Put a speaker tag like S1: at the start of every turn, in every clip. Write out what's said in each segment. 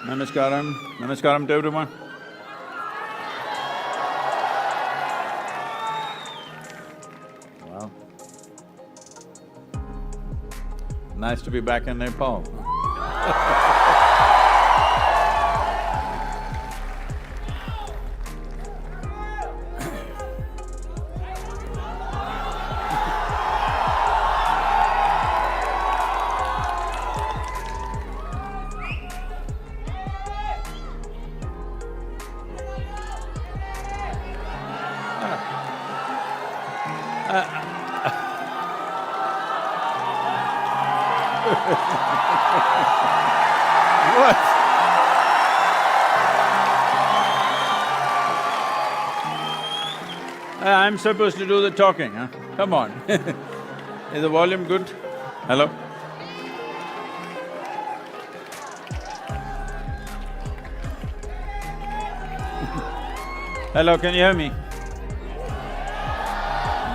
S1: Namaskaram, namaskaram to everyone. Wow. Nice to be back in Nepal. What? I'm supposed to do the talking, huh? Come on. Is the volume good? Hello? Hello, can you hear me?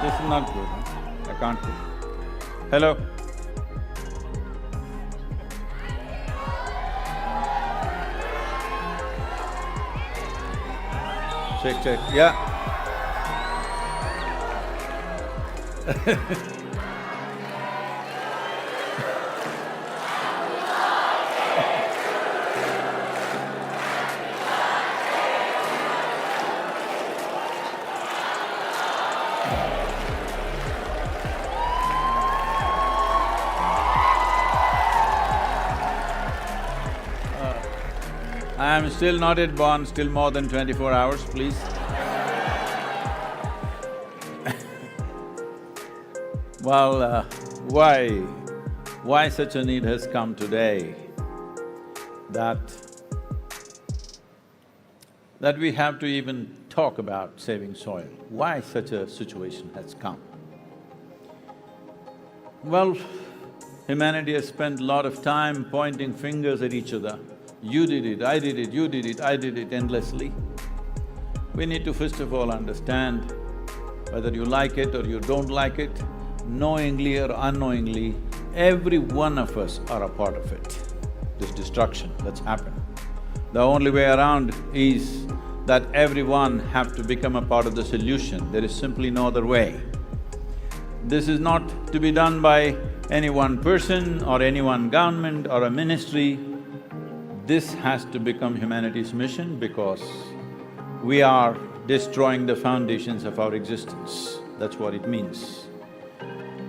S1: This is not good, huh? I can't hear. Hello? Check, yeah. I am still not yet born, still more than 24 hours, please. Well, why such a need has come today that we have to even talk about saving soil? Why such a situation has come? Well, humanity has spent a lot of time pointing fingers at each other. You did it, I did it, you did it, I did it endlessly. We need to first of all understand whether you like it or you don't like it, knowingly or unknowingly, every one of us are a part of it, this destruction that's happened. The only way around is that everyone have to become a part of the solution, there is simply no other way. This is not to be done by any one person or any one government or a ministry. This has to become humanity's mission because we are destroying the foundations of our existence, that's what it means.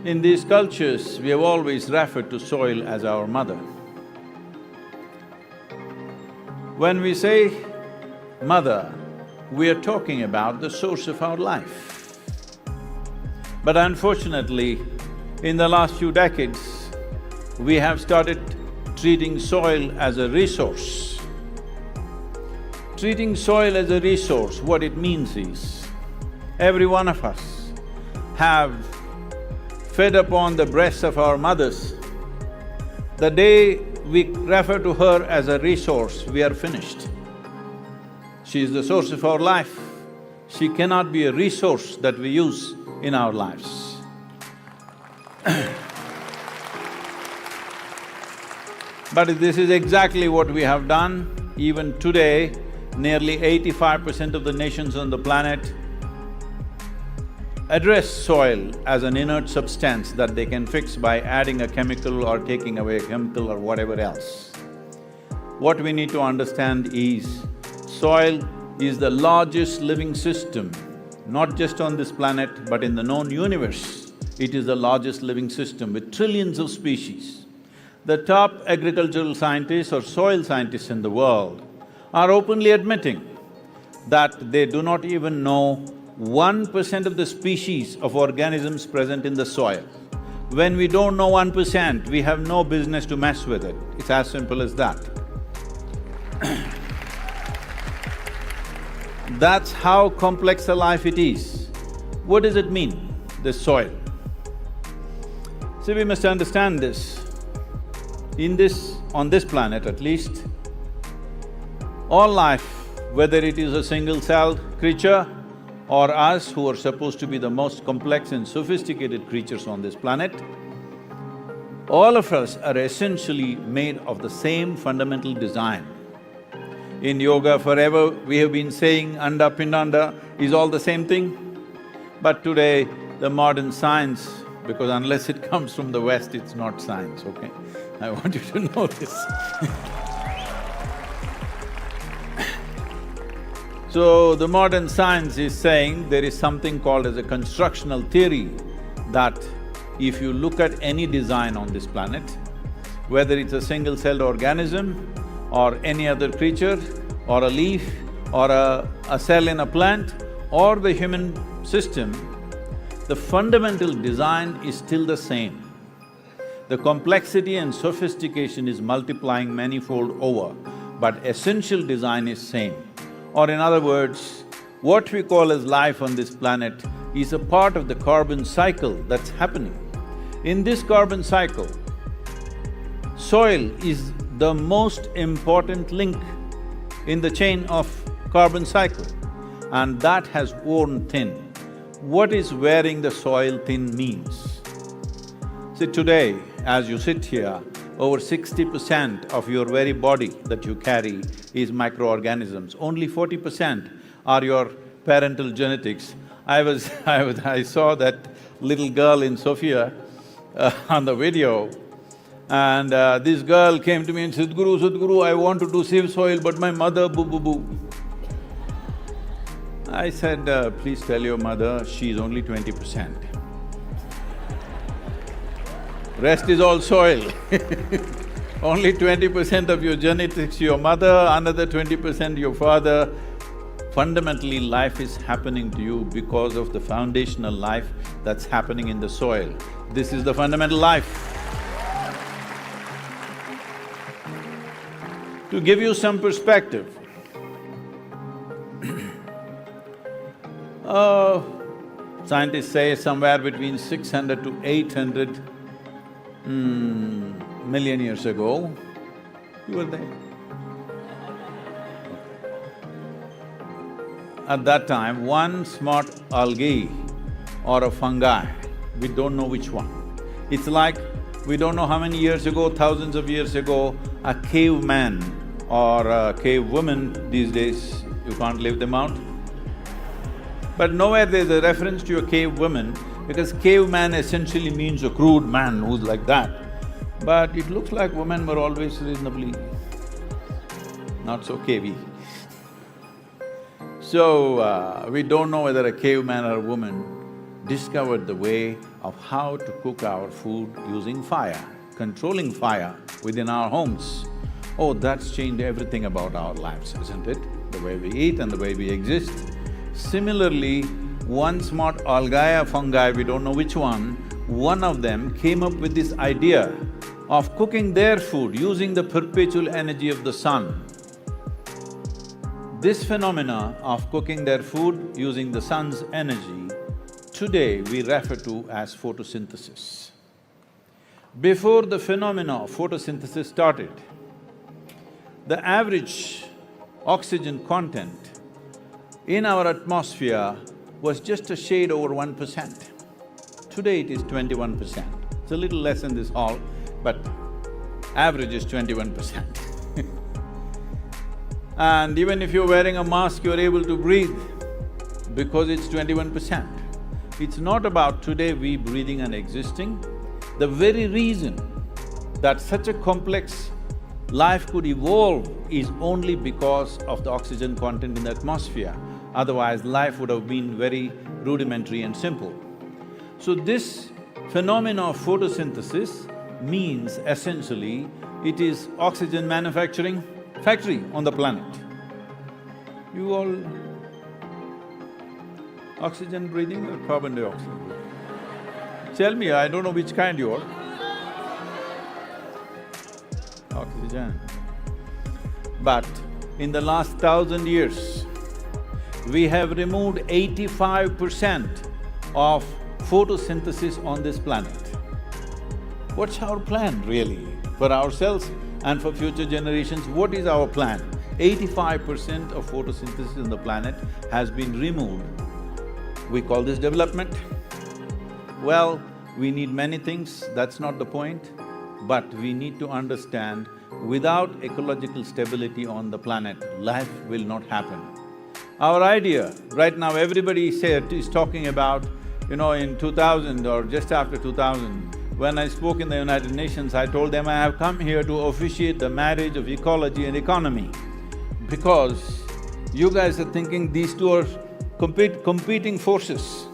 S1: In these cultures, we have always referred to soil as our mother. When we say mother, we are talking about the source of our life. But unfortunately, in the last few decades, we have started treating soil as a resource. Treating soil as a resource, what it means is, every one of us have fed upon the breasts of our mothers. The day we refer to her as a resource, we are finished. She is the source of our life. She cannot be a resource that we use in our lives. But this is exactly what we have done. Even today, nearly 85% of the nations on the planet address soil as an inert substance that they can fix by adding a chemical or taking away a chemical or whatever else. What we need to understand is, soil is the largest living system, not just on this planet but in the known universe. It is the largest living system with trillions of species. The top agricultural scientists or soil scientists in the world are openly admitting that they do not even know 1% of the species of organisms present in the soil. When we don't know 1%, we have no business to mess with it. It's as simple as that. That's how complex a life it is. What does it mean, this soil? See, we must understand this. On this planet at least, all life, whether it is a single-celled creature or us who are supposed to be the most complex and sophisticated creatures on this planet, All of us are essentially made of the same fundamental design. In yoga forever, we have been saying anda pindanda is all the same thing. But today, the modern science, because unless it comes from the West, it's not science, okay? I want you to know this. So, the modern science is saying there is something called as a constructional theory that if you look at any design on this planet, whether it's a single-celled organism or any other creature or a leaf or a cell in a plant or the human system, the fundamental design is still the same. The complexity and sophistication is multiplying manifold over, but essential design is same. Or in other words, what we call as life on this planet is a part of the carbon cycle that's happening. In this carbon cycle, soil is the most important link in the chain of carbon cycle, and that has worn thin. What is wearing the soil thin means? See, today, as you sit here, over 60% of your very body that you carry is microorganisms. Only 40% are your parental genetics. I saw that little girl in Sofia on the video, and this girl came to me and said, Sadhguru, I want to do save soil, but my mother, boo. I said, please tell your mother she's only 20%. Rest is all soil. Only 20% of your genetics your mother, another 20% your father. Fundamentally, life is happening to you because of the foundational life that's happening in the soil. This is the fundamental life. To give you some perspective, scientists say somewhere between 600 to 800 million years ago, you were there. At that time, one smart algae or a fungi, we don't know which one. It's like, we don't know how many years ago, thousands of years ago, a caveman or a cave woman these days, you can't leave them out. But nowhere there's a reference to a cave woman, because caveman essentially means a crude man who's like that. But it looks like women were always reasonably not so cavey. So, we don't know whether a caveman or a woman discovered the way of how to cook our food using fire, controlling fire within our homes. Oh, that's changed everything about our lives, isn't it? The way we eat and the way we exist. Similarly, one smart algae or fungi, we don't know which one of them came up with this idea of cooking their food using the perpetual energy of the sun. This phenomena of cooking their food using the sun's energy, today we refer to as photosynthesis. Before the phenomena of photosynthesis started, the average oxygen content in our atmosphere was just a shade over 1%. Today it is 21%. It's a little less in this hall, but average is 21%. And even if you're wearing a mask, you're able to breathe because it's 21%. It's not about today we breathing and existing. The very reason that such a complex life could evolve is only because of the oxygen content in the atmosphere. Otherwise, life would have been very rudimentary and simple. So this phenomena of photosynthesis means essentially it is oxygen manufacturing factory on the planet. You all oxygen breathing or carbon dioxide breathing? Tell me, I don't know which kind you are. Oxygen. But in the last 1,000 years, we have removed 85% of photosynthesis on this planet. What's our plan really? For ourselves and for future generations, what is our plan? 85% of photosynthesis on the planet has been removed. We call this development. Well, we need many things, that's not the point. But we need to understand, without ecological stability on the planet, life will not happen. Our idea, right now everybody is talking about, in 2000 or just after 2000, when I spoke in the United Nations, I told them I have come here to officiate the marriage of ecology and economy, because you guys are thinking these two are competing forces.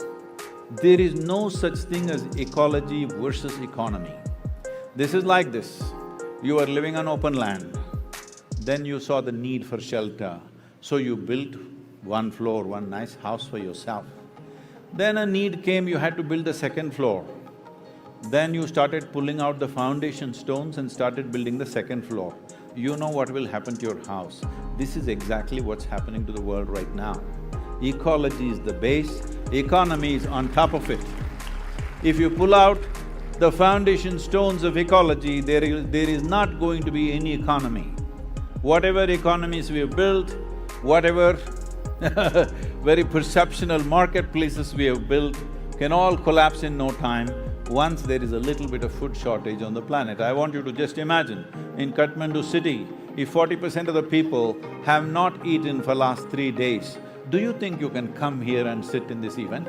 S1: There is no such thing as ecology versus economy. This is like this, you are living on open land, then you saw the need for shelter, so you built one floor, one nice house for yourself. Then a need came, you had to build the second floor. Then you started pulling out the foundation stones and started building the second floor. You know what will happen to your house. This is exactly what's happening to the world right now. Ecology is the base, economy is on top of it. If you pull out the foundation stones of ecology, there is not going to be any economy. Whatever economies we have built, whatever very perceptional marketplaces we have built can all collapse in no time once there is a little bit of food shortage on the planet. I want you to just imagine, in Kathmandu city, if 40% of the people have not eaten for last 3 days, do you think you can come here and sit in this event?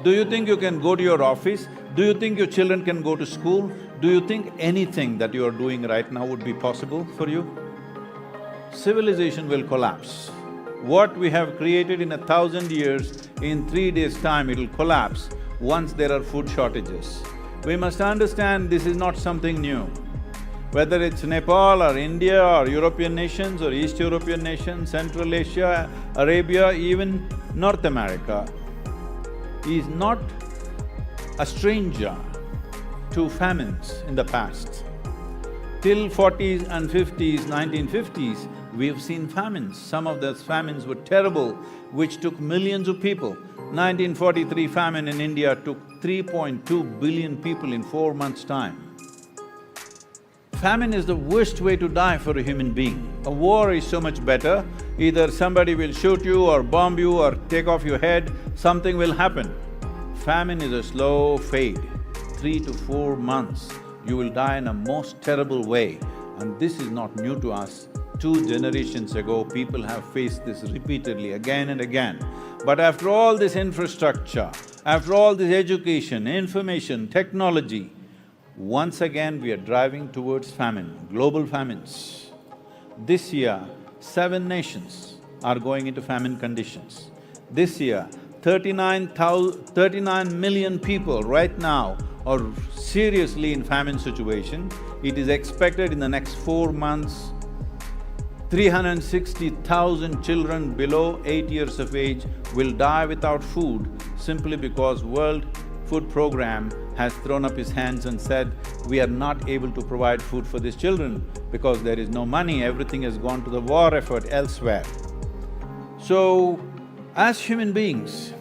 S1: Do you think you can go to your office? Do you think your children can go to school? Do you think anything that you are doing right now would be possible for you? Civilization will collapse. What we have created in 1,000 years, in 3 days' time it'll collapse once there are food shortages. We must understand this is not something new. Whether it's Nepal or India or European nations or East European nations, Central Asia, Arabia, even North America is not a stranger to famines in the past. Till 40s and 50s, 1950s, we have seen famines. Some of those famines were terrible, which took millions of people. 1943 famine in India took 3.2 billion people in 4 months' time. Famine is the worst way to die for a human being. A war is so much better, either somebody will shoot you or bomb you or take off your head, something will happen. Famine is a slow fade, 3 to 4 months, you will die in a most terrible way. And this is not new to us. 2 generations ago, people have faced this repeatedly, again and again. But after all this infrastructure, after all this education, information, technology, once again we are driving towards famine, global famines. This year, 7 nations are going into famine conditions. This year, 39 million people right now are seriously in famine situation. It is expected in the next 4 months, 360,000 children below 8 years of age will die without food simply because World Food Program has thrown up his hands and said, we are not able to provide food for these children because there is no money, everything has gone to the war effort elsewhere. So, as human beings,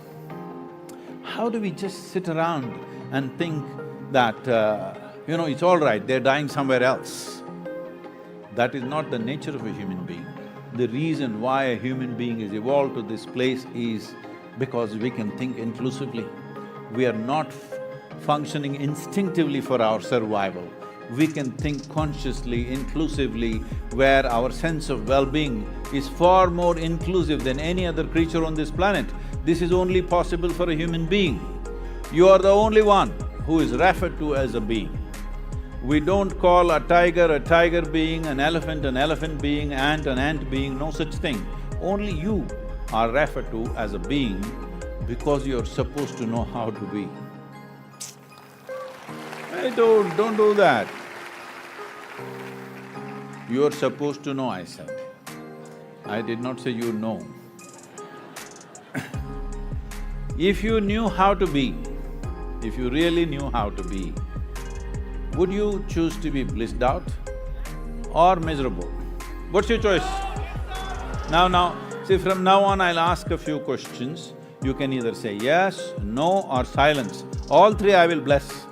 S1: how do we just sit around and think that, it's all right, they're dying somewhere else? That is not the nature of a human being. The reason why a human being is evolved to this place is because we can think inclusively. We are not functioning instinctively for our survival. We can think consciously, inclusively, where our sense of well-being is far more inclusive than any other creature on this planet. This is only possible for a human being. You are the only one who is referred to as a being. We don't call a tiger being, an elephant being, ant an ant being, no such thing. Only you are referred to as a being because you're supposed to know how to be. Hey, don't do that. You're supposed to know, I said. I did not say you know. If you knew how to be, if you really knew how to be, would you choose to be blissed out or miserable? What's your choice? Now, see, from now on I'll ask a few questions. You can either say yes, no or silence. All 3 I will bless.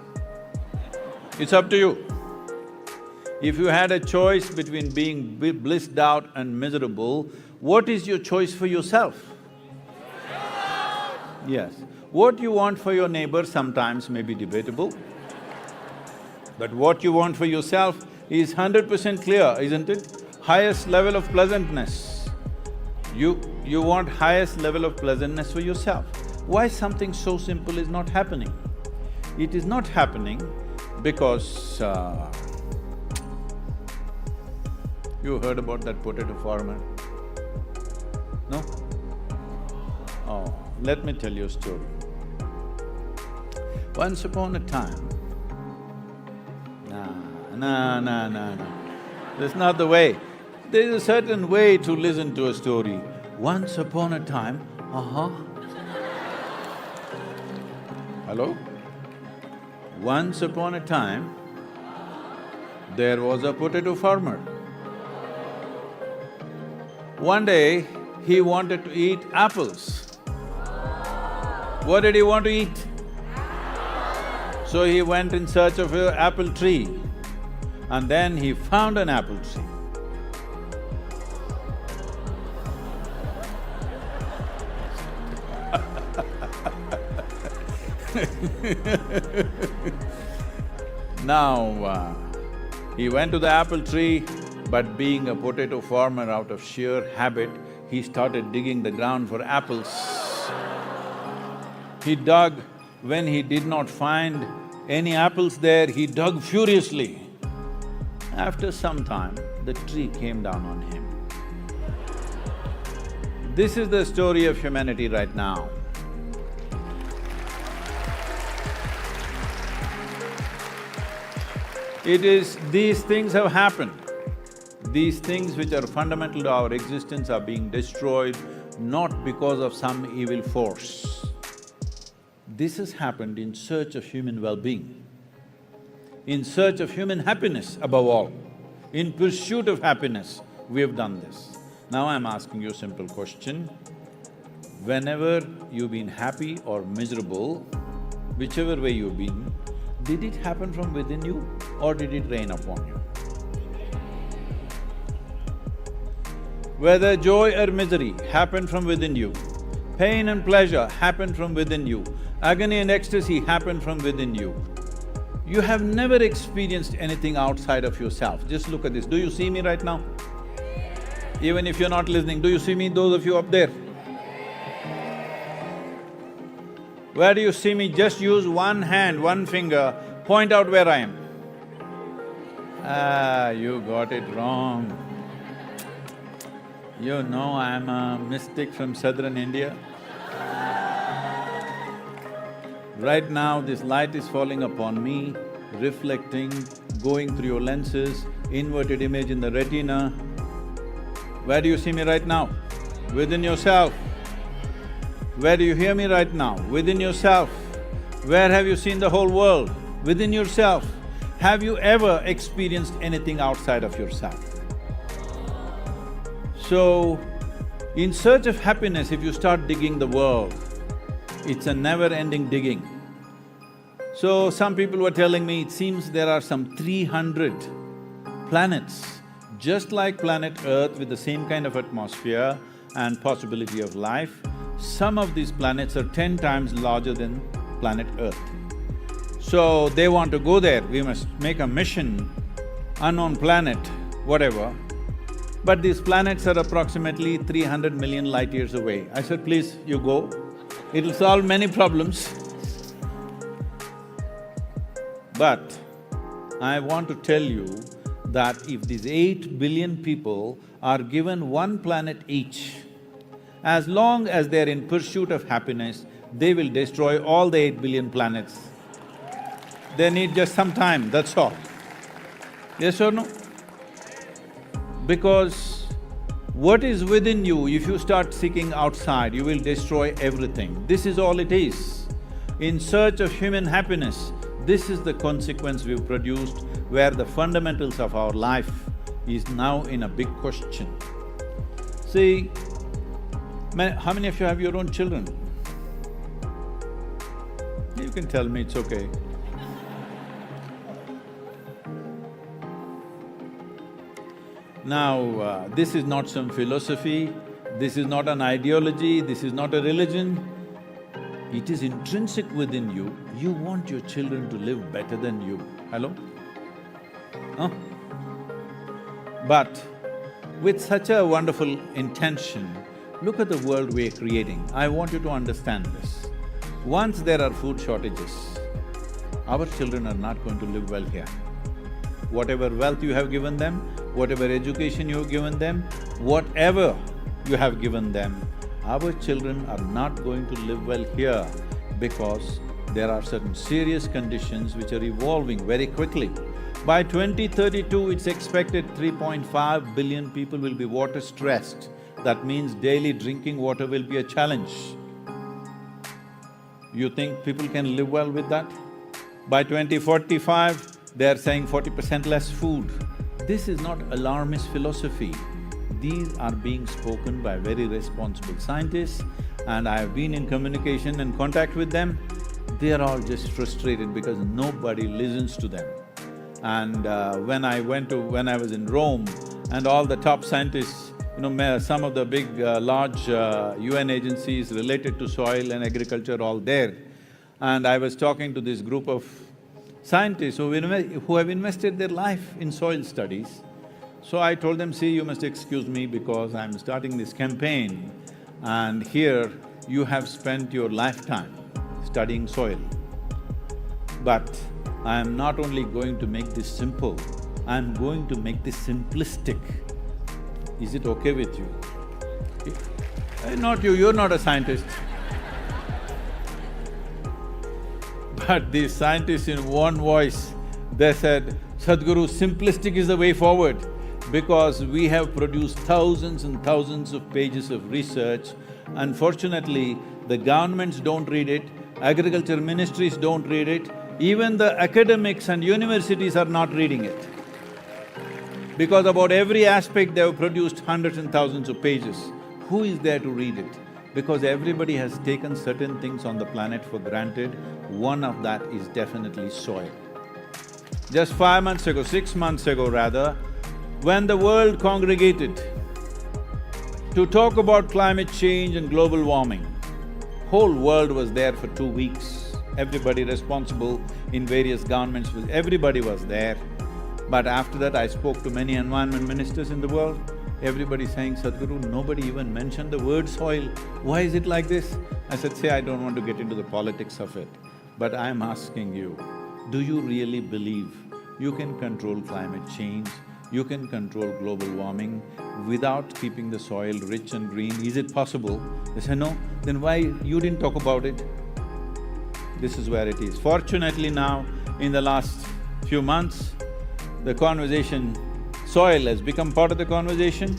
S1: It's up to you. If you had a choice between being blissed out and miserable, what is your choice for yourself? Yes. What you want for your neighbor sometimes may be debatable. But what you want for yourself is 100% clear, isn't it? Highest level of pleasantness. You want highest level of pleasantness for yourself. Why something so simple is not happening? It is not happening because you heard about that potato farmer? No? Oh, let me tell you a story. Once upon a time… No. That's not the way. There's a certain way to listen to a story. Once upon a time, Hello? Once upon a time, there was a potato farmer. One day, he wanted to eat apples. What did he want to eat? So he went in search of an apple tree, and then he found an apple tree. Now, he went to the apple tree, but being a potato farmer out of sheer habit, he started digging the ground for apples. He dug. When he did not find any apples there, he dug furiously. After some time, the tree came down on him. This is the story of humanity right now. It is… these things have happened. These things which are fundamental to our existence are being destroyed not because of some evil force. This has happened in search of human well-being, in search of human happiness above all. In pursuit of happiness, we have done this. Now I'm asking you a simple question. Whenever you've been happy or miserable, whichever way you've been, did it happen from within you or did it rain upon you? Whether joy or misery happened from within you, pain and pleasure happened from within you, agony and ecstasy happened from within you. You have never experienced anything outside of yourself. Just look at this. Do you see me right now? Even if you're not listening, do you see me, those of you up there? Where do you see me? Just use one hand, one finger, point out where I am. Ah, you got it wrong. You know I'm a mystic from southern India. Right now, this light is falling upon me, reflecting, going through your lenses, inverted image in the retina. Where do you see me right now? Within yourself. Where do you hear me right now? Within yourself. Where have you seen the whole world? Within yourself. Have you ever experienced anything outside of yourself? So, in search of happiness, if you start digging the world, it's a never-ending digging. So, some people were telling me, it seems there are some 300 planets, just like planet Earth with the same kind of atmosphere and possibility of life. Some of these planets are 10 times larger than planet Earth. So, they want to go there, we must make a mission, unknown planet, whatever. But these planets are approximately 300 million light years away. I said, please, you go, it'll solve many problems. But I want to tell you that if these 8 billion people are given one planet each, as long as they're in pursuit of happiness, they will destroy all the 8 billion planets. They need just some time, that's all. Yes or no? Because what is within you, if you start seeking outside, you will destroy everything. This is all it is. In search of human happiness, this is the consequence we've produced, where the fundamentals of our life is now in a big question. See, how many of you have your own children? You can tell me, it's okay. Now, this is not some philosophy, this is not an ideology, this is not a religion. It is intrinsic within you, you want your children to live better than you. Hello? huh? But with such a wonderful intention, look at the world we're creating. I want you to understand this. Once there are food shortages, our children are not going to live well here. Whatever wealth you have given them, whatever education you have given them, whatever you have given them, our children are not going to live well here because there are certain serious conditions which are evolving very quickly. By 2032, it's expected 3.5 billion people will be water stressed. That means daily drinking water will be a challenge. You think people can live well with that? By 2045, they're saying 40% less food. This is not alarmist philosophy. These are being spoken by very responsible scientists, and I have been in communication and contact with them. They are all just frustrated because nobody listens to them. And when I was in Rome, and all the top scientists, some of the big, large UN agencies related to soil and agriculture all there, and I was talking to this group of scientists who have invested their life in soil studies. So I told them, see, you must excuse me because I'm starting this campaign, and here you have spent your lifetime studying soil. But I'm not only going to make this simple, I'm going to make this simplistic. Is it okay with you? Not you, you're not a scientist. But these scientists in one voice, they said, Sadhguru, simplistic is the way forward because we have produced thousands and thousands of pages of research. Unfortunately, the governments don't read it, agriculture ministries don't read it, even the academics and universities are not reading it. Because about every aspect they have produced hundreds and thousands of pages. Who is there to read it? Because everybody has taken certain things on the planet for granted. One of that is definitely soil. Just 5 months ago, 6 months ago rather, when the world congregated to talk about climate change and global warming, whole world was there for 2 weeks. Everybody responsible in various governments, everybody was there. But after that, I spoke to many environment ministers in the world. Everybody saying, Sadhguru, nobody even mentioned the word soil. Why is it like this? I said, say, I don't want to get into the politics of it, but I'm asking you, do you really believe you can control climate change, you can control global warming without keeping the soil rich and green? Is it possible? They said, no. Then why you didn't talk about it? This is where it is. Fortunately now, in the last few months, the conversation, soil has become part of the conversation.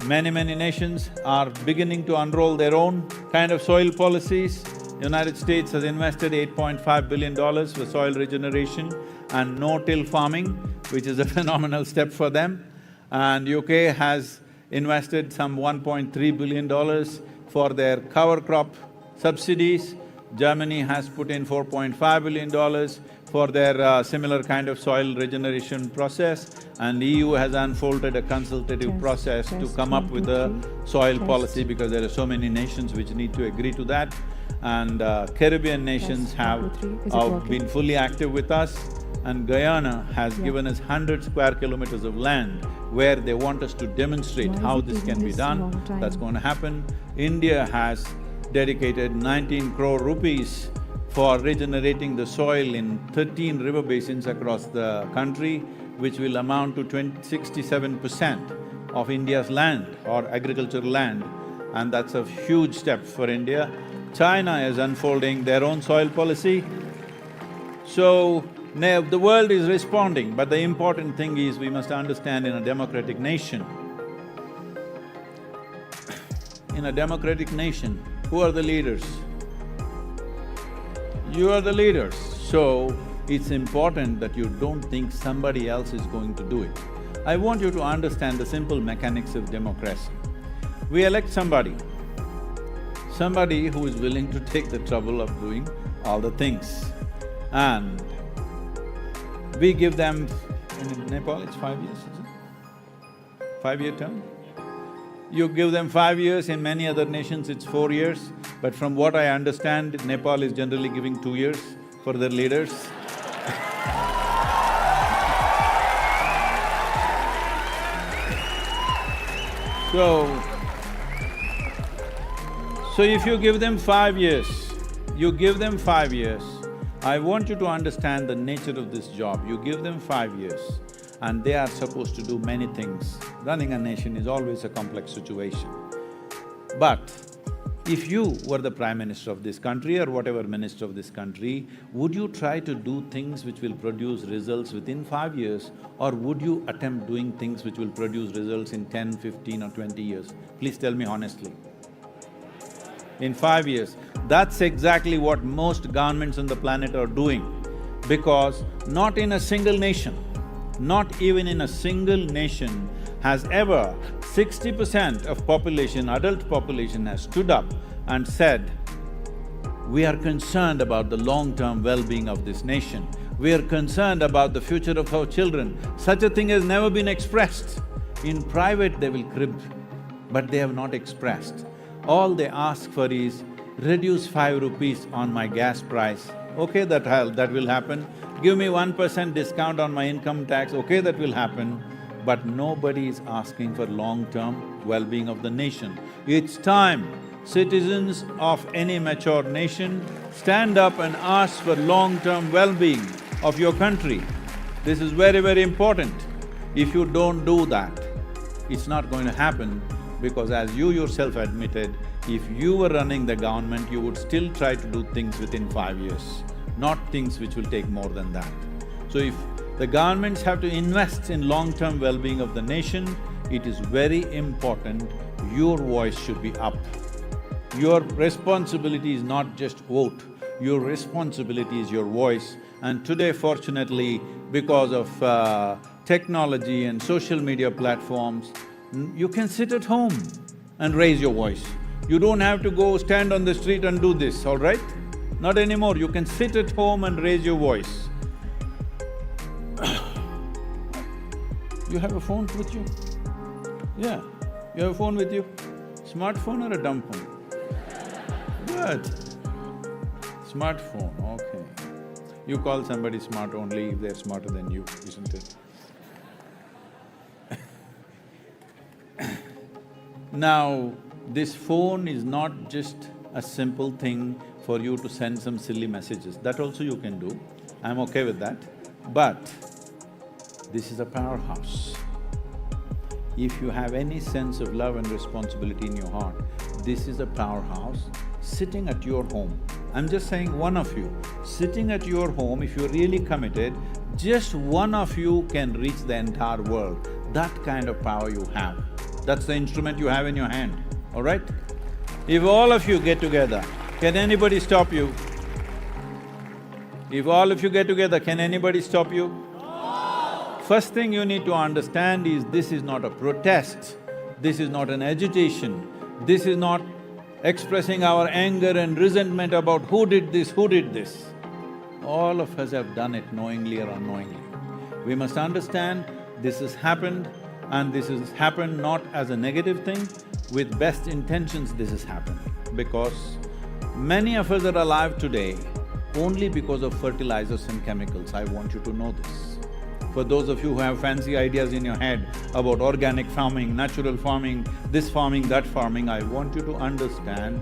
S1: Many nations are beginning to unroll their own kind of soil policies. United States has invested $8.5 billion for soil regeneration and no-till farming, which is a phenomenal step for them. And UK has invested some $1.3 billion for their cover crop subsidies. Germany has put in $4.5 billion for their similar kind of soil regeneration process, and EU has unfolded a consultative process to come up with a soil policy because there are so many nations which need to agree to that. And Caribbean nations have been fully active with us, and Guyana has given us 100 square kilometers of land where they want us to demonstrate how this can be done. That's going to happen. India has dedicated 19 crore rupees for regenerating the soil in 13 river basins across the country, which will amount to 67% of India's land or agricultural land, and that's a huge step for India. China is unfolding their own soil policy. So, now the world is responding, but the important thing is we must understand in a democratic nation, who are the leaders? You are the leaders. So, it's important that you don't think somebody else is going to do it. I want you to understand the simple mechanics of democracy. We elect somebody who is willing to take the trouble of doing all the things. And we give them… in Nepal it's 5 years, is it? 5-year term? You give them 5 years, in many other nations it's 4 years, but from what I understand, Nepal is generally giving 2 years for their leaders. So, so if you give them 5 years, you give them 5 years, I want you to understand the nature of this job. You give them 5 years and they are supposed to do many things. Running a nation is always a complex situation. But if you were the Prime Minister of this country or whatever Minister of this country, would you try to do things which will produce results within 5 years, or would you attempt doing things which will produce results in 10, 15 or 20 years? Please tell me honestly. In 5 years, that's exactly what most governments on the planet are doing, because not in a single nation, not even in a single nation has ever 60% of population, adult population has stood up and said, we are concerned about the long-term well-being of this nation. We are concerned about the future of our children. Such a thing has never been expressed. In private they will crib, but they have not expressed. All they ask for is, reduce 5 rupees on my gas price. Okay, that will happen. Give me 1% discount on my income tax, okay, that will happen. But nobody is asking for long-term well-being of the nation. It's time citizens of any mature nation stand up and ask for long-term well-being of your country. This is very, very important. If you don't do that, it's not going to happen, because as you yourself admitted, if you were running the government, you would still try to do things within 5 years, not things which will take more than that. So if the governments have to invest in long-term well-being of the nation, it is very important your voice should be up. Your responsibility is not just vote, your responsibility is your voice. And today, fortunately, because of technology and social media platforms, you can sit at home and raise your voice. You don't have to go stand on the street and do this, all right? Not anymore, you can sit at home and raise your voice. You have a phone with you? Yeah, you have a phone with you? Smartphone or a dumb phone? Good. Smartphone, okay. You call somebody smart only if they're smarter than you, isn't it? Now, this phone is not just a simple thing for you to send some silly messages. That also you can do, I'm okay with that. But this is a powerhouse. If you have any sense of love and responsibility in your heart, this is a powerhouse sitting at your home. I'm just saying, one of you, sitting at your home, if you're really committed, just one of you can reach the entire world. That kind of power you have. That's the instrument you have in your hand, all right? If all of you get together, can anybody stop you? If all of you get together, can anybody stop you? No. First thing you need to understand is, this is not a protest, this is not an agitation, this is not expressing our anger and resentment about who did this, who did this. All of us have done it knowingly or unknowingly. We must understand this has happened, and this has happened not as a negative thing, with best intentions this has happened. Because many of us are alive today only because of fertilizers and chemicals. I want you to know this. For those of you who have fancy ideas in your head about organic farming, natural farming, this farming, that farming, I want you to understand,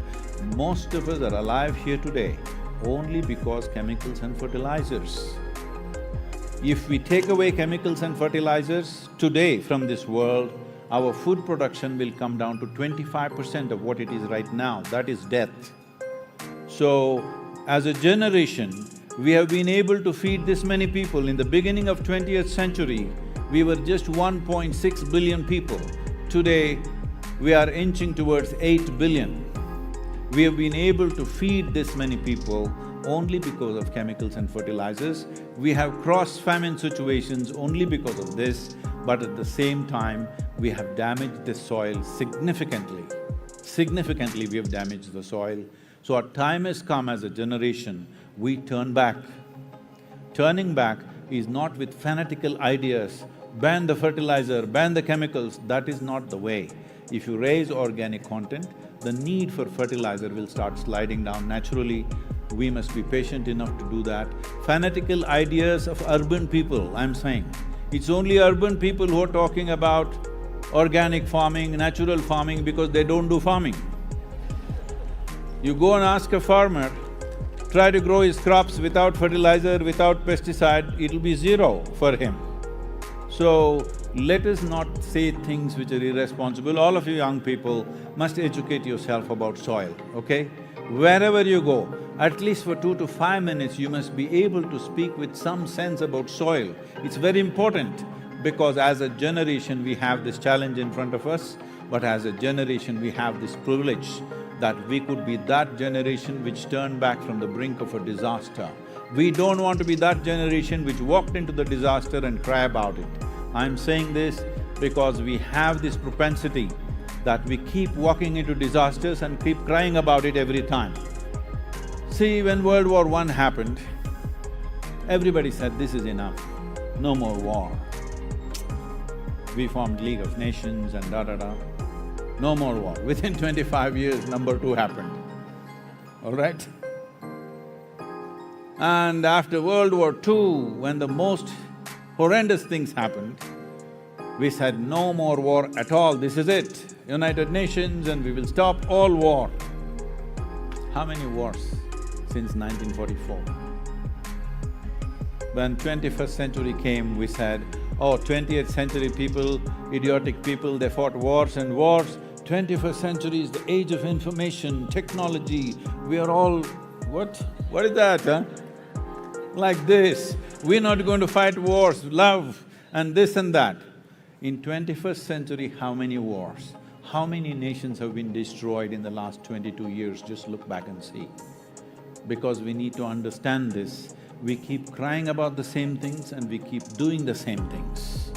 S1: most of us are alive here today only because chemicals and fertilizers. If we take away chemicals and fertilizers today from this world, our food production will come down to 25% of what it is right now, that is death. So, as a generation, we have been able to feed this many people. In the beginning of 20th century, we were just 1.6 billion people. Today, we are inching towards 8 billion. We have been able to feed this many people only because of chemicals and fertilizers. We have crossed famine situations only because of this, but at the same time, we have damaged the soil significantly. Significantly, we have damaged the soil. So our time has come as a generation, we turn back. Turning back is not with fanatical ideas, ban the fertilizer, ban the chemicals, that is not the way. If you raise organic content, the need for fertilizer will start sliding down naturally. We must be patient enough to do that. Fanatical ideas of urban people, I'm saying, it's only urban people who are talking about organic farming, natural farming, because they don't do farming. You go and ask a farmer, try to grow his crops without fertilizer, without pesticide, it'll be zero for him. So, let us not say things which are irresponsible. All of you young people must educate yourself about soil, okay? Wherever you go, at least for 2 to 5 minutes, you must be able to speak with some sense about soil. It's very important because as a generation, we have this challenge in front of us, but as a generation, we have this privilege that we could be that generation which turned back from the brink of a disaster. We don't want to be that generation which walked into the disaster and cry about it. I'm saying this because we have this propensity that we keep walking into disasters and keep crying about it every time. See, when World War I happened, everybody said, this is enough, no more war. We formed League of Nations and da-da-da, no more war. Within 25 years, number 2 happened, all right? And after World War II, when the most horrendous things happened, we said, no more war at all, this is it, United Nations, and we will stop all war. How many wars since 1944? When 21st century came, we said, oh, 20th century people, idiotic people, they fought wars and wars. 21st century is the age of information, technology, we are all… What? What is that, huh? Like this, we're not going to fight wars, love and this and that. In 21st century, how many wars? How many nations have been destroyed in the last 22 years? Just look back and see. Because we need to understand this, we keep crying about the same things and we keep doing the same things.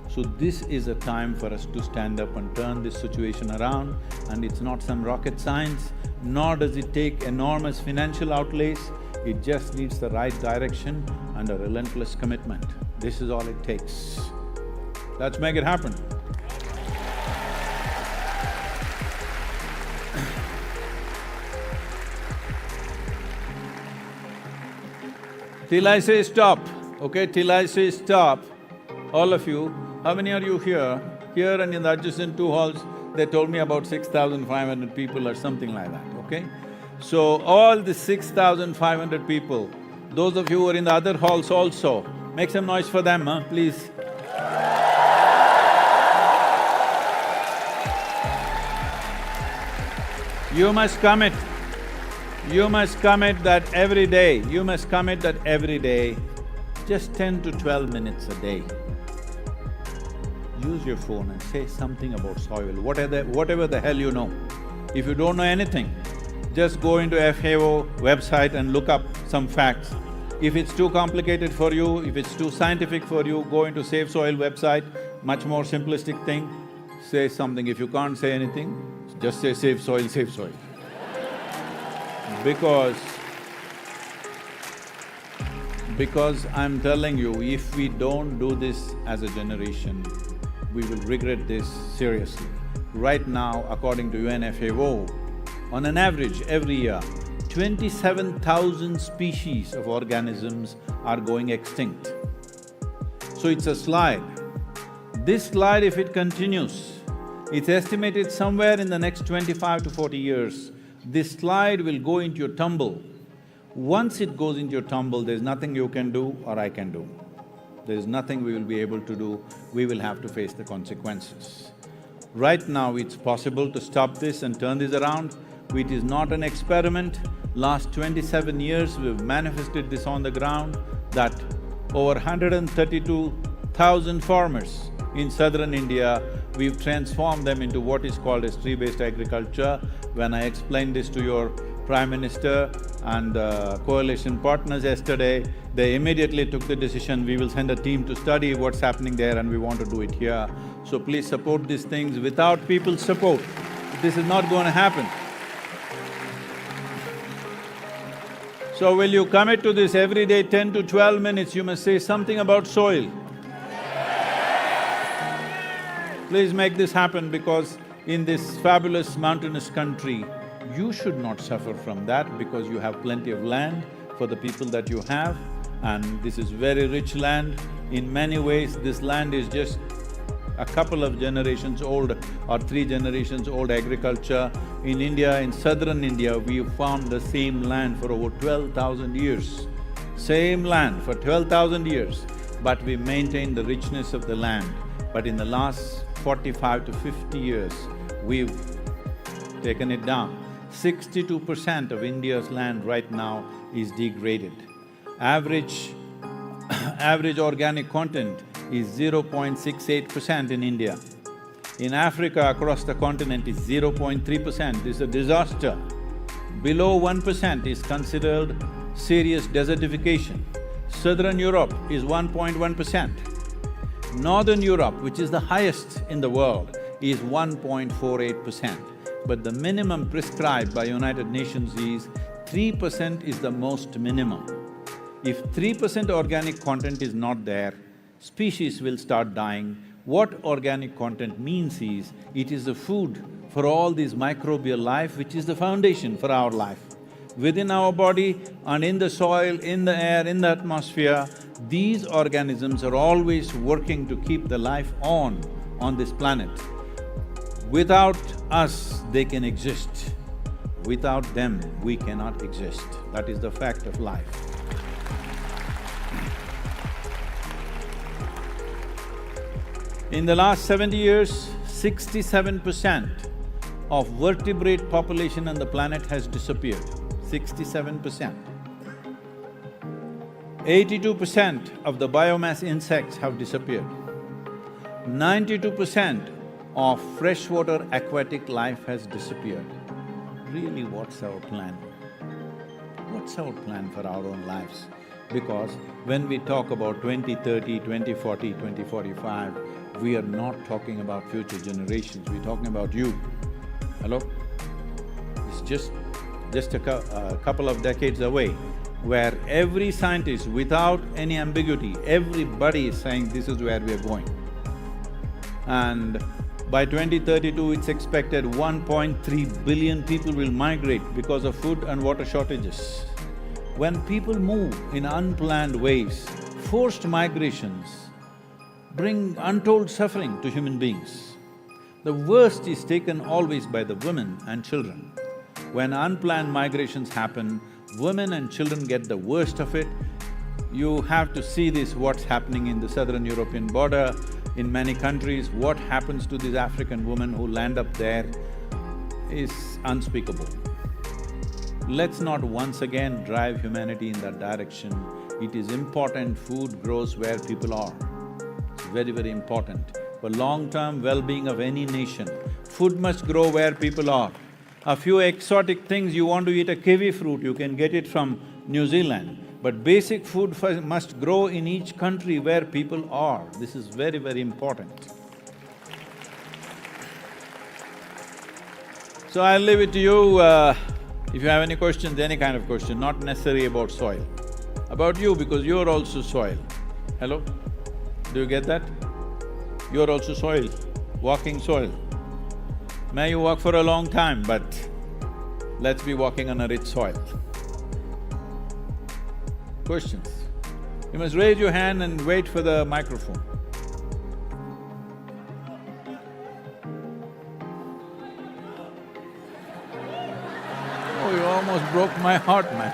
S1: So this is a time for us to stand up and turn this situation around, and it's not some rocket science, nor does it take enormous financial outlays. It just needs the right direction and a relentless commitment. This is all it takes. Let's make it happen. Till I say stop, okay? Till I say stop, all of you, how many are you here? Here and in the adjacent 2 halls, they told me about 6,500 people or something like that, okay? So, all the 6,500 people, those of you who are in the other halls also, make some noise for them, huh, please. You must commit that every day, just 10 to 12 minutes a day, use your phone and say something about soil, whatever the hell you know. If you don't know anything, just go into FAO website and look up some facts. If it's too complicated for you, if it's too scientific for you, go into Save Soil website, much more simplistic thing, say something. If you can't say anything, just say save soil, save soil. Because I'm telling you, if we don't do this as a generation, we will regret this seriously. Right now, according to UNFAO, on an average, every year, 27,000 species of organisms are going extinct. So it's a slide. This slide, if it continues, it's estimated somewhere in the next 25 to 40 years, this slide will go into your tumble. Once it goes into your tumble, there's nothing you can do or I can do. There's nothing we will be able to do, we will have to face the consequences. Right now, it's possible to stop this and turn this around. It is not an experiment. Last 27 years, we've manifested this on the ground that over 132,000 farmers in southern India, we've transformed them into what is called as tree-based agriculture. When I explained this to your Prime Minister and coalition partners yesterday, they immediately took the decision, we will send a team to study what's happening there and we want to do it here. So please support these things. Without people's support, this is not going to happen. So will you commit to this every day, 10 to 12 minutes, you must say something about soil. Please make this happen, because in this fabulous mountainous country, you should not suffer from that because you have plenty of land for the people that you have, and this is very rich land. In many ways, this land is just a couple of generations old or 3 generations old agriculture. In India, in southern India, we farmed the same land for over 12,000 years. Same land for 12,000 years, but we maintained the richness of the land. But in the last 45 to 50 years, we've taken it down. 62% of India's land right now is degraded. Average organic content is 0.68% in India. In Africa, across the continent, is 0.3%. This is a disaster. Below 1% is considered serious desertification. Southern Europe is 1.1%. Northern Europe, which is the highest in the world, is 1.48%. But the minimum prescribed by United Nations is 3% is the most minimum. If 3% organic content is not there, species will start dying. What organic content means is, it is the food for all this microbial life which is the foundation for our life. Within our body and in the soil, in the air, in the atmosphere, these organisms are always working to keep the life on this planet. Without us, they can exist. Without them, we cannot exist. That is the fact of life. In the last 70 years, 67% of vertebrate population on the planet has disappeared. 67%. 82% of the biomass insects have disappeared. 92% of freshwater aquatic life has disappeared. Really, what's our plan? What's our plan for our own lives? Because when we talk about 2030, 2040, 2045, we are not talking about future generations, we're talking about you. Hello? It's just a couple of decades away, where every scientist, without any ambiguity, everybody is saying this is where we are going. And by 2032, it's expected 1.3 billion people will migrate because of food and water shortages. When people move in unplanned ways, forced migrations bring untold suffering to human beings. The worst is taken always by the women and children. When unplanned migrations happen, women and children get the worst of it. You have to see this, what's happening in the southern European border, in many countries, what happens to these African women who land up there is unspeakable. Let's not once again drive humanity in that direction. It is important food grows where people are. It's very, very important. For long-term well-being of any nation, food must grow where people are. A few exotic things, you want to eat a kiwi fruit, you can get it from New Zealand. But basic food must grow in each country where people are. This is very, very important. So I'll leave it to you, if you have any questions, any kind of question, not necessarily about soil. About you, because you're also soil. Hello? Do you get that? You're also soil, walking soil. May you walk for a long time, but let's be walking on a rich soil. Questions? You must raise your hand and wait for the microphone. Oh, you almost broke my heart, man.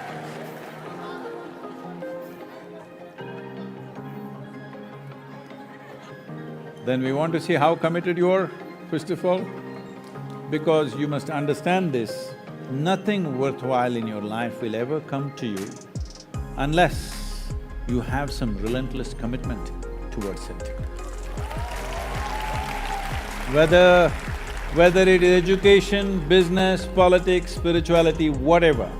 S1: Then we want to see how committed you are, first of all, because you must understand this, nothing worthwhile in your life will ever come to you unless you have some relentless commitment towards it. Whether it is education, business, politics, spirituality, whatever,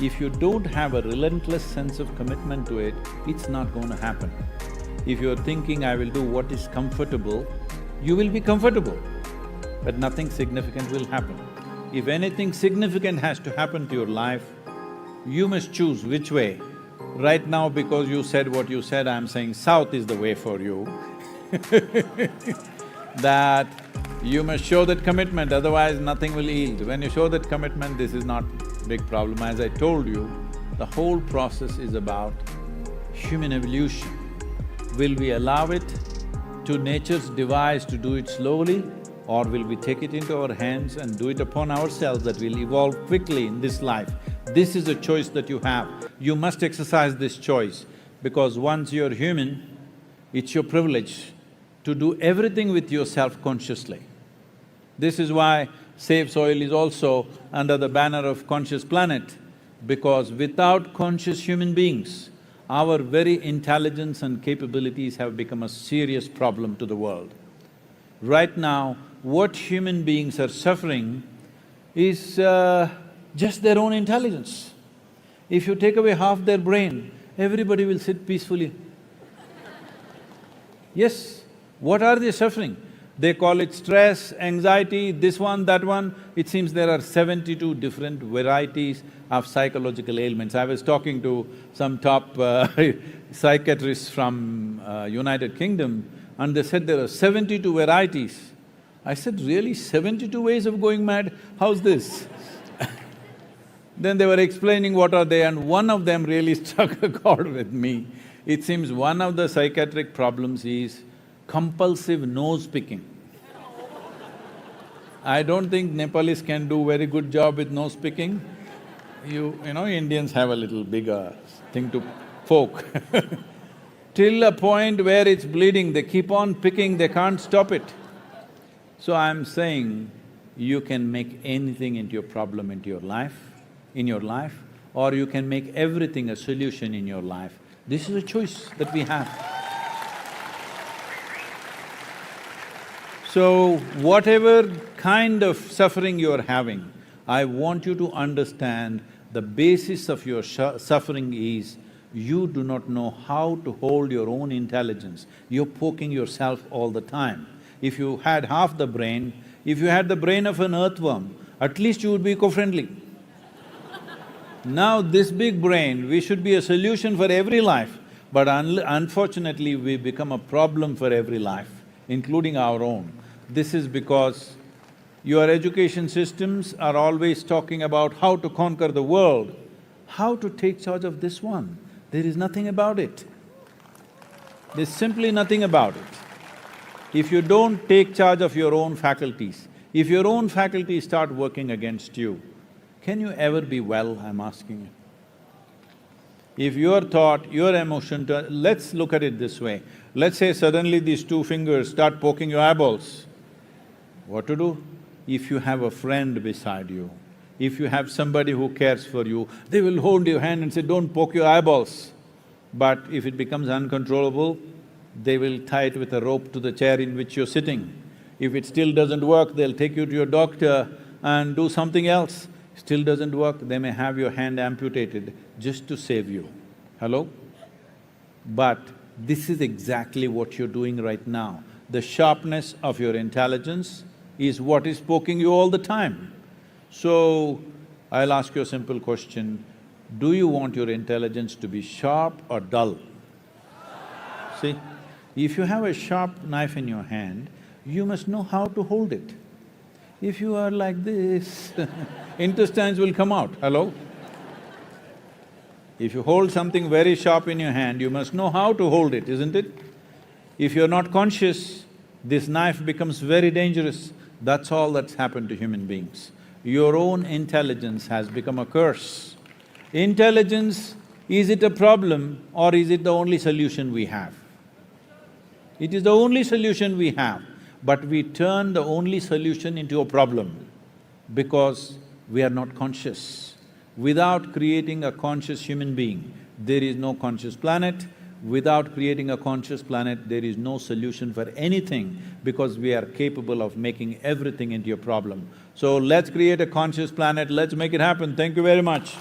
S1: if you don't have a relentless sense of commitment to it, it's not going to happen. If you're thinking, I will do what is comfortable, you will be comfortable, but nothing significant will happen. If anything significant has to happen to your life, you must choose which way. Right now, because you said what you said, I'm saying south is the way for you. That you must show that commitment, otherwise nothing will yield. When you show that commitment, this is not big problem. As I told you, the whole process is about human evolution. Will we allow it to nature's device to do it slowly, or will we take it into our hands and do it upon ourselves that we'll evolve quickly in this life? This is a choice that you have. You must exercise this choice, because once you're human, it's your privilege to do everything with yourself consciously. This is why Save Soil is also under the banner of Conscious Planet, because without conscious human beings, our very intelligence and capabilities have become a serious problem to the world. Right now, what human beings are suffering is just their own intelligence. If you take away half their brain, everybody will sit peacefully. Yes, what are they suffering? They call it stress, anxiety, this one, that one. It seems there are 72 different varieties of psychological ailments. I was talking to some top psychiatrists from United Kingdom, and they said there are 72 varieties. I said, really, 72 ways of going mad? How's this? Then they were explaining what are they, and one of them really struck a chord with me. It seems one of the psychiatric problems is compulsive nose-picking. I don't think Nepalis can do very good job with nose-picking. You know, Indians have a little bigger thing to poke till a point where it's bleeding, they keep on picking, they can't stop it. So I'm saying, you can make anything into your problem into your life, or you can make everything a solution in your life. This is a choice that we have. So, whatever kind of suffering you're having, I want you to understand the basis of your suffering is you do not know how to hold your own intelligence. You're poking yourself all the time. If you had half the brain, if you had the brain of an earthworm, at least you would be eco-friendly. Now this big brain, we should be a solution for every life, but unfortunately we become a problem for every life, including our own. This is because your education systems are always talking about how to conquer the world. How to take charge of this one? There is nothing about it. There's simply nothing about it. If you don't take charge of your own faculties, if your own faculties start working against you, can you ever be well, I'm asking you? If your thought, your emotion… Let's look at it this way. Let's say suddenly these two fingers start poking your eyeballs. What to do? If you have a friend beside you, if you have somebody who cares for you, they will hold your hand and say, don't poke your eyeballs. But if it becomes uncontrollable, they will tie it with a rope to the chair in which you're sitting. If it still doesn't work, they'll take you to your doctor and do something else. Still doesn't work, they may have your hand amputated just to save you. Hello? But this is exactly what you're doing right now. The sharpness of your intelligence is what is poking you all the time. So, I'll ask you a simple question, do you want your intelligence to be sharp or dull? See, if you have a sharp knife in your hand, you must know how to hold it. If you are like this, intestines will come out, hello? If you hold something very sharp in your hand, you must know how to hold it, isn't it? If you're not conscious, this knife becomes very dangerous. That's all that's happened to human beings. Your own intelligence has become a curse. Intelligence, is it a problem or is it the only solution we have? It is the only solution we have, but we turn the only solution into a problem because we are not conscious. Without creating a conscious human being, there is no conscious planet. Without creating a conscious planet, there is no solution for anything because we are capable of making everything into a problem. So let's create a conscious planet, let's make it happen. Thank you very much.